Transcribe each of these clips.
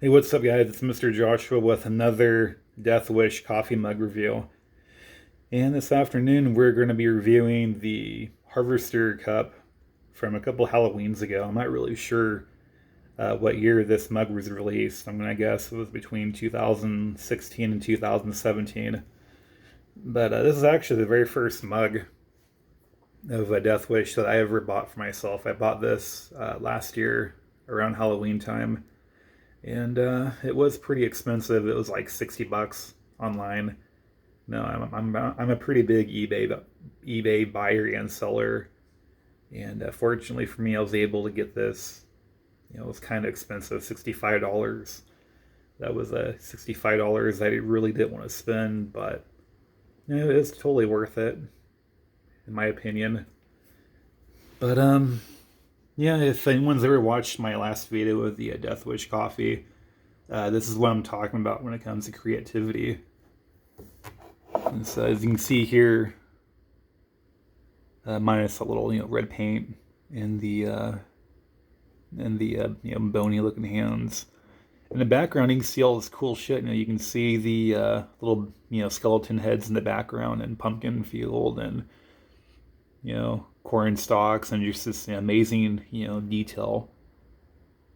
Hey, what's up, guys? It's Mr. Joshua with another Deathwish coffee mug review. And this afternoon, we're going to be reviewing the Harvester Cup from a couple Halloweens ago. I'm not really sure what year this mug was released. I'm going to guess it was between 2016 and 2017. But this is actually the very first mug of a Deathwish that I ever bought for myself. I bought this last year around Halloween time, and it was pretty expensive. It was like $60 online. No, I'm a pretty big eBay buyer and seller, and fortunately for me, I was able to get this. It was kind of expensive, $65. That was $65 I really didn't want to spend, but it's totally worth it, in my opinion. But yeah, if anyone's ever watched my last video with the Deathwish coffee, this is what I'm talking about when it comes to creativity. And so as you can see here, minus a little red paint and the bony looking hands. In the background, you can see all this cool shit. You can see the little skeleton heads in the background, and pumpkin field, and corn stalks, and just this amazing detail.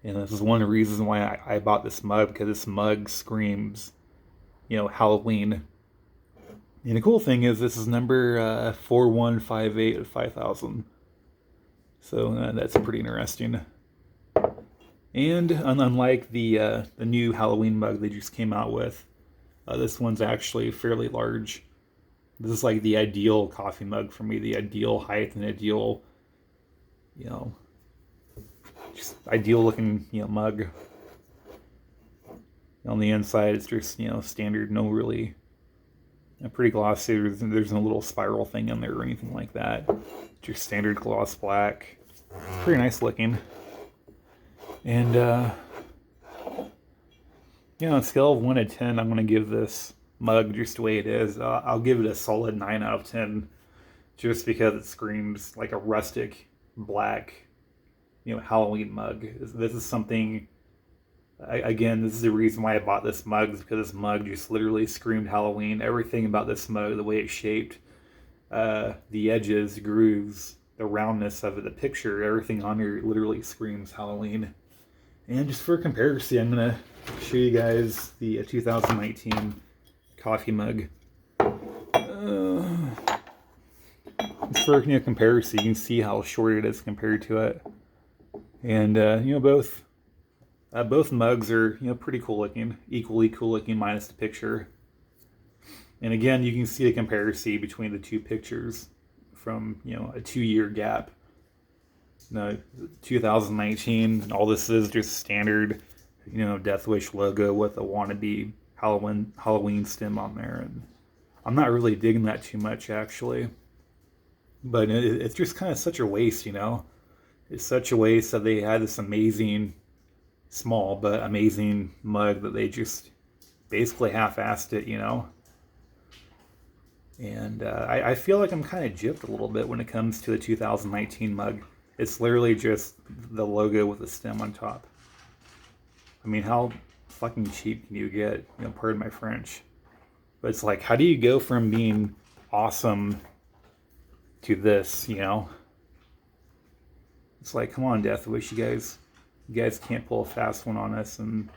And this is one of the reasons why I bought this mug, because this mug screams Halloween. And the cool thing is this is number 4158 of 5000. So that's pretty interesting. And unlike the new Halloween mug they just came out with, this one's actually fairly large. This is like the ideal coffee mug for me, the ideal height and ideal, just ideal looking mug. On the inside, it's just standard, no really pretty glossy. There's no little spiral thing in there or anything like that. Just standard gloss black. Pretty nice looking. And on a scale of 1 to 10, I'm gonna give this mug just the way it is. I'll give it a solid 9 out of 10, just because it screams like a rustic black, Halloween mug. This is something. Again, this is the reason why I bought this mug, is because this mug just literally screamed Halloween. Everything about this mug, the way it's shaped, the edges, the grooves, the roundness of it, the picture, everything on here literally screams Halloween. And just for comparison, I'm going to show you guys the 2019 coffee mug. For comparison, you can see how short it is compared to it. And, both mugs are, pretty cool looking, equally cool looking, minus the picture. And again, you can see the comparison between the two pictures from, a 2-year gap. 2019, all this is just standard, Deathwish logo with a wannabe Halloween stem on there. And I'm not really digging that too much, actually. But it's just kind of such a waste, It's such a waste that they had this amazing, small but amazing mug that they just basically half-assed it, And I feel like I'm kind of gypped a little bit when it comes to the 2019 mug. It's literally just the logo with the stem on top. I mean, how fucking cheap can you get? Pardon my French. But it's like, how do you go from being awesome to this, It's like, come on, Deathwish, you guys can't pull a fast one on us and,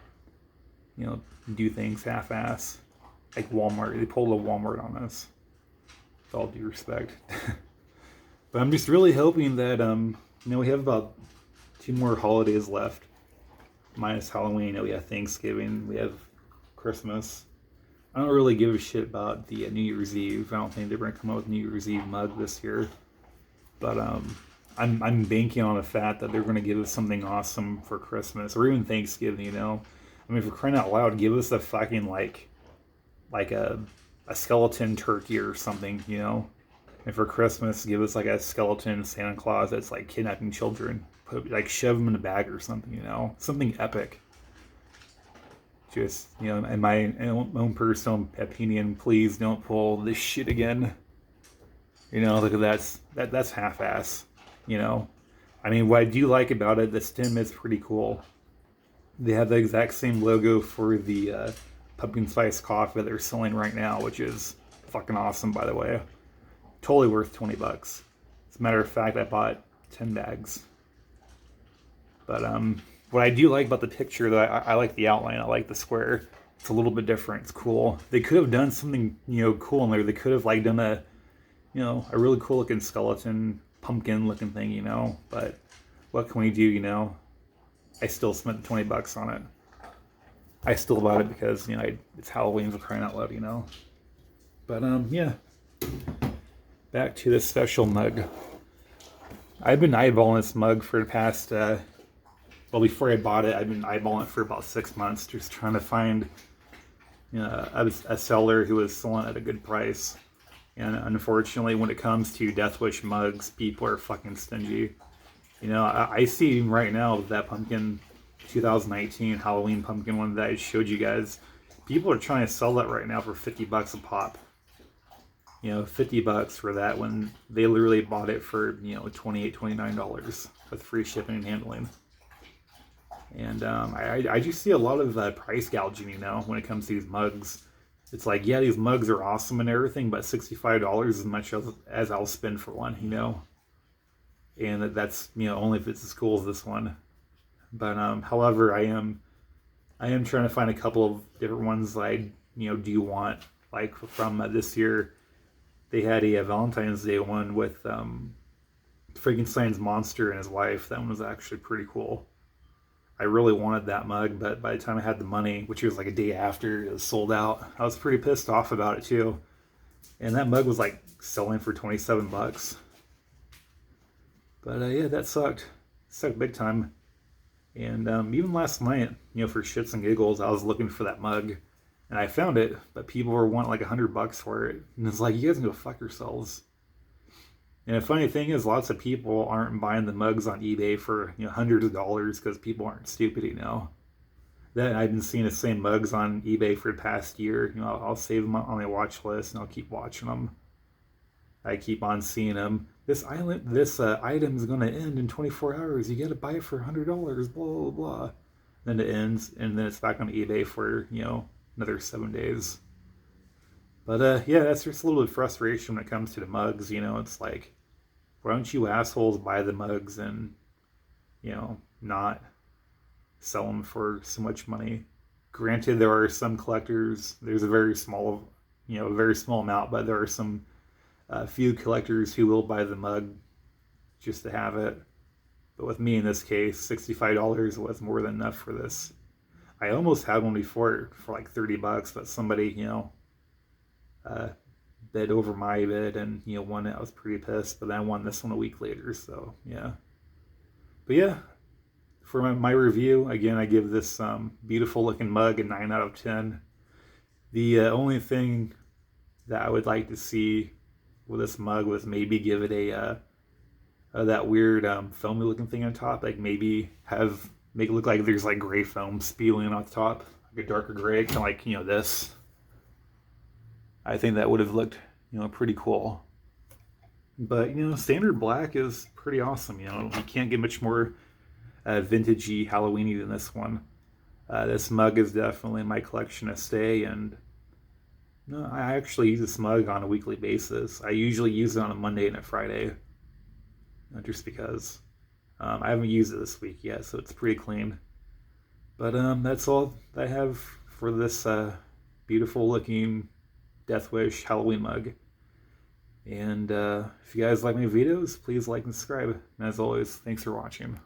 do things half-ass. Like Walmart, they pulled a Walmart on us. With all due respect. But I'm just really hoping that, we have about 2 more holidays left. Minus Halloween, we have Thanksgiving, we have Christmas. I don't really give a shit about the New Year's Eve. I don't think they're going to come out with New Year's Eve mug this year. But I'm banking on the fact that they're going to give us something awesome for Christmas or even Thanksgiving. I mean, for crying out loud, give us a fucking like a skeleton turkey or something. And for Christmas, give us like a skeleton Santa Claus that's like kidnapping children, shove them in a bag or something. Something epic. Just in my own personal opinion, please don't pull this shit again. Look at that's half-ass. I mean, what I do like about it, the stem is pretty cool. They have the exact same logo for the pumpkin spice coffee that they're selling right now, which is fucking awesome, by the way. Totally worth 20 bucks. As a matter of fact, I bought 10 bags. But what I do like about the picture, though, I like the outline. I like the square. It's a little bit different. It's cool. They could have done something, cool in there. They could have like done a really cool looking skeleton, pumpkin looking thing, But what can we do, I still spent 20 bucks on it. I still bought it because, it's Halloween, for crying out loud, But, yeah. Back to this special mug. I've been eyeballing this mug for the past, before I bought it, I've been eyeballing it for about 6 months, just trying to find, a seller who was selling at a good price. And unfortunately, when it comes to Deathwish mugs, people are fucking stingy. I see right now that pumpkin 2019 Halloween pumpkin one that I showed you guys. People are trying to sell that right now for 50 bucks a pop. 50 bucks for that when they literally bought it for, $28, $29 with free shipping and handling. And I just see a lot of price gouging, when it comes to these mugs. It's like, yeah, these mugs are awesome and everything, but $65 is as much as I'll spend for one, And that's, only if it's as cool as this one. But however, I am trying to find a couple of different ones that I, do want. Like from this year, they had a Valentine's Day one with Frankenstein's monster and his wife. That one was actually pretty cool. I really wanted that mug, but by the time I had the money, which was like a day after, it was sold out. I was pretty pissed off about it too. And that mug was like selling for 27 bucks. But yeah, that sucked. Sucked big time. And even last night, for shits and giggles, I was looking for that mug. And I found it, but people were wanting like $100 for it. And it's like, you guys can go fuck yourselves. And the funny thing is, lots of people aren't buying the mugs on eBay for hundreds of dollars because people aren't stupid, That I've been seeing the same mugs on eBay for the past year. I'll save them on my watch list and I'll keep watching them. I keep on seeing them. This item is going to end in 24 hours. You got to buy it for $100. Blah blah blah. Then it ends, and then it's back on eBay for another 7 days. But yeah, that's just a little bit of frustration when it comes to the mugs. It's like, why don't you assholes buy the mugs and not sell them for so much money? Granted, there are some collectors. There's a very small amount, but there are some few collectors who will buy the mug just to have it. But with me in this case, $65 was more than enough for this. I almost had one before for like 30 bucks, but somebody, bid over my bid and, won it. I was pretty pissed, but then I won this one a week later, so yeah. But yeah, for my review, again, I give this beautiful looking mug a 9 out of 10. The only thing that I would like to see with this mug was maybe give it a that weird foamy looking thing on top, like maybe make it look like there's like gray foam spewing off the top, like a darker gray, kind of like this. I think that would have looked pretty cool. But standard black is pretty awesome. You can't get much more vintagey Halloweeny than this one. This mug is definitely in my collection to stay, and I actually use this mug on a weekly basis. I usually use it on a Monday and a Friday, just because. I haven't used it this week yet, so it's pretty clean. But that's all I have for this beautiful looking Deathwish Halloween mug. And if you guys like my videos, please like and subscribe. And as always, thanks for watching.